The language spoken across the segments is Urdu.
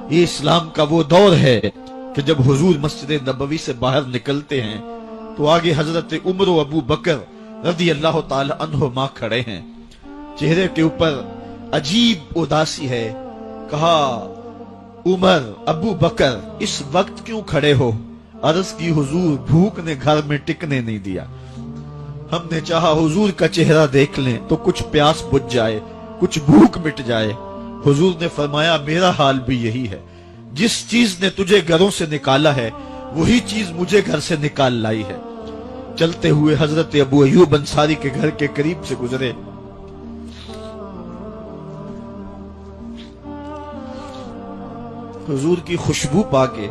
یہ اسلام کا وہ دور ہے کہ جب حضور مسجد نبوی سے باہر نکلتے ہیں تو آگے حضرت عمر و ابو بکر رضی اللہ تعالی عنہما کھڑے ہیں. چہرے کے اوپر عجیب اداسی ہے. کہا عمر ابو بکر اس وقت کیوں کھڑے ہو؟ عرض کی حضور بھوک نے گھر میں ٹکنے نہیں دیا. ہم نے چاہا حضور کا چہرہ دیکھ لیں تو کچھ پیاس بجھ جائے، کچھ بھوک مٹ جائے. حضور نے فرمایا میرا حال بھی یہی ہے. جس چیز نے تجھے گھروں سے نکالا ہے وہی چیز مجھے گھر سے نکال لائی ہے. چلتے ہوئے حضرت ابو ایوب انصاری کے گھر کے قریب سے گزرے. حضور کی خوشبو پا کے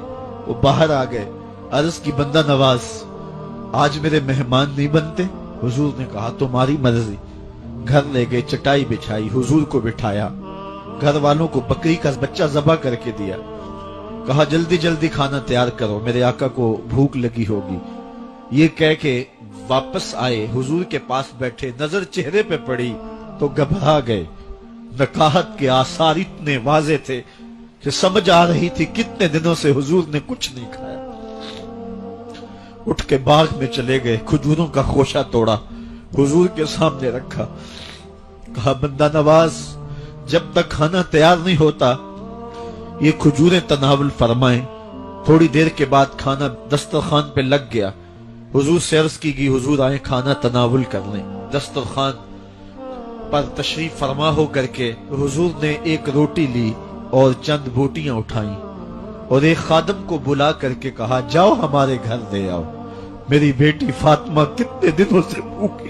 وہ باہر آ گئے. عرض کی بندہ نواز آج میرے مہمان نہیں بنتے؟ حضور نے کہا تمہاری مرضی. گھر لے گئے، چٹائی بچھائی، حضور کو بٹھایا، گھر والوں کو بکری کا بچہ ذبح کر کے دیا. کہا جلدی جلدی کھانا تیار کرو، میرے آقا کو بھوک لگی ہوگی. یہ کہہ کے واپس آئے، حضور کے پاس بیٹھے، نظر چہرے پہ پڑی تو گھبرا گئے. نکاحت کے آثار اتنے واضح تھے کہ سمجھ آ رہی تھی کتنے دنوں سے حضور نے کچھ نہیں کھایا. اٹھ کے باغ میں چلے گئے، کھجوروں کا خوشہ توڑا، حضور کے سامنے رکھا. کہا بندہ نواز جب تک کھانا تیار نہیں ہوتا یہ کھجوریں تناول فرمائیں. تھوڑی دیر کے بعد کھانا دسترخوان پہ لگ گیا. حضور سے عرض کی گئی حضور آئیں کھانا تناول کر لیں. دسترخوان پر تشریف فرما ہو کر کے حضور نے ایک روٹی لی اور چند بوٹیاں اٹھائیں اور ایک خادم کو بلا کر کے کہا جاؤ ہمارے گھر دے آؤ، میری بیٹی فاطمہ کتنے دنوں سے بھوکی.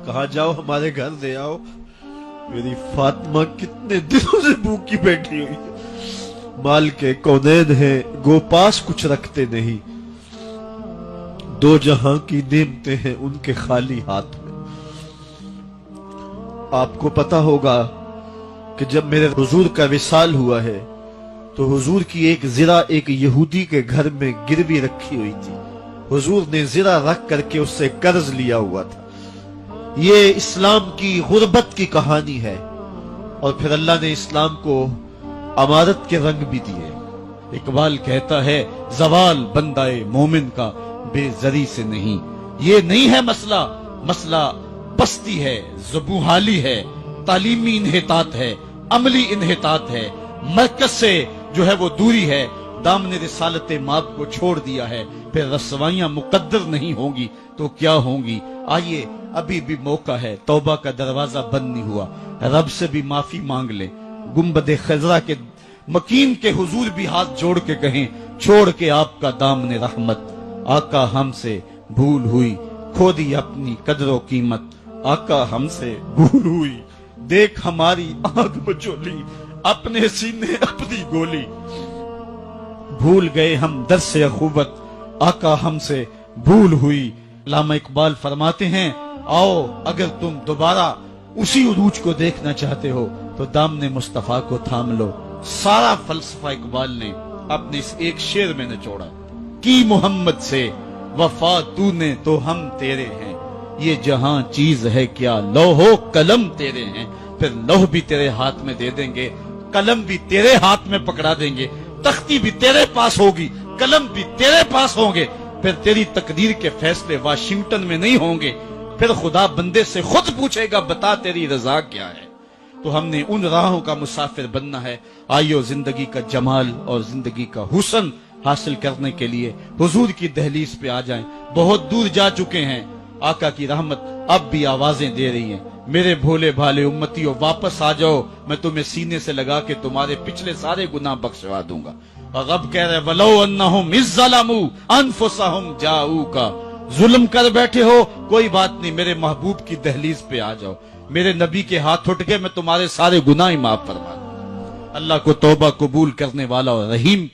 کہا جاؤ ہمارے گھر دے آؤ، میری فاطمہ کتنے دنوں سے بھوکی بیٹھی ہوئی ہے. مال کے کونین ہیں گو پاس کچھ رکھتے نہیں، دو جہاں کی نعمتیں ہیں ان کے خالی ہاتھ میں. آپ کو پتا ہوگا کہ جب میرے حضور کا وصال ہوا ہے تو حضور کی ایک زرہ ایک یہودی کے گھر میں گروی رکھی ہوئی تھی. حضور نے زرہ رکھ کر کے اس سے قرض لیا ہوا تھا. یہ اسلام کی غربت کی کہانی ہے اور پھر اللہ نے اسلام کو امارت کے رنگ بھی دیے. اقبال کہتا ہے زوال بندہ مومن کا بے زری سے نہیں. یہ نہیں ہے مسئلہ، مسئلہ پستی ہے، زبوحالی ہے، تعلیمی انحطاط ہے، عملی انحطاط ہے، مرکز سے جو ہے وہ دوری ہے. دامن رسالت ماب کو چھوڑ دیا ہے. پھر رسوائیاں مقدر نہیں ہوں گی تو کیا ہوں گی. آئیے ابھی بھی موقع ہے، توبہ کا دروازہ بند نہیں ہوا. رب سے بھی معافی مانگ لیں. گنبد خضرا کے مکین کے حضور بھی ہاتھ جوڑ کے کہیں چھوڑ کے آپ کا دامن رحمت. آقا ہم سے بھول ہوئی، کھو دی اپنی قدر و قیمت. آقا ہم سے بھول ہوئی، دیکھ ہماری آنکھ بچولی، اپنے سینے اپنی گولی. بھول گئے ہم درس اخوت، آقا ہم سے بھول ہوئی. علامہ اقبال فرماتے ہیں آؤ اگر تم دوبارہ اسی عروج کو دیکھنا چاہتے ہو تو دامن مصطفیٰ کو تھام لو. سارا فلسفہ اقبال نے اپنے اس ایک شعر میں نچوڑا. کی محمد سے وفا تو نے تو ہم تیرے ہیں، یہ جہاں چیز ہے کیا لوح و قلم تیرے ہیں. پھر لوح بھی تیرے ہاتھ میں دے دیں گے، قلم بھی تیرے ہاتھ میں پکڑا دیں گے، تختی بھی تیرے پاس ہوگی، قلم بھی تیرے پاس ہوں گے. پھر تیری تقدیر کے فیصلے واشنگٹن میں نہیں ہوں گے. پھر خدا بندے سے خود پوچھے گا بتا تیری رضا کیا ہے. تو ہم نے ان راہوں کا مسافر بننا ہے. آئیو زندگی کا جمال اور زندگی کا حسن حاصل کرنے کے لیے حضور کی دہلیز پہ آ جائیں. بہت دور جا چکے ہیں، آقا کی رحمت اب بھی آوازیں دے رہی ہیں. میرے بھولے بھالے امتیوں واپس آ جاؤ، میں تمہیں سینے سے لگا کے تمہارے پچھلے سارے گناہ بخشوا دوں گا. اور رب کہہ رہے وَلَوْ أَنَّهُمْ إِذْ ظَلَمُوا أَنفُسَهُمْ جَاءُوكَ. ظلم کر بیٹھے ہو کوئی بات نہیں، میرے محبوب کی دہلیز پہ آ جاؤ. میرے نبی کے ہاتھ اٹھ کے میں تمہارے سارے گناہ معاف فرما دوں. اللہ کو توبہ قبول کرنے والا اور رحیم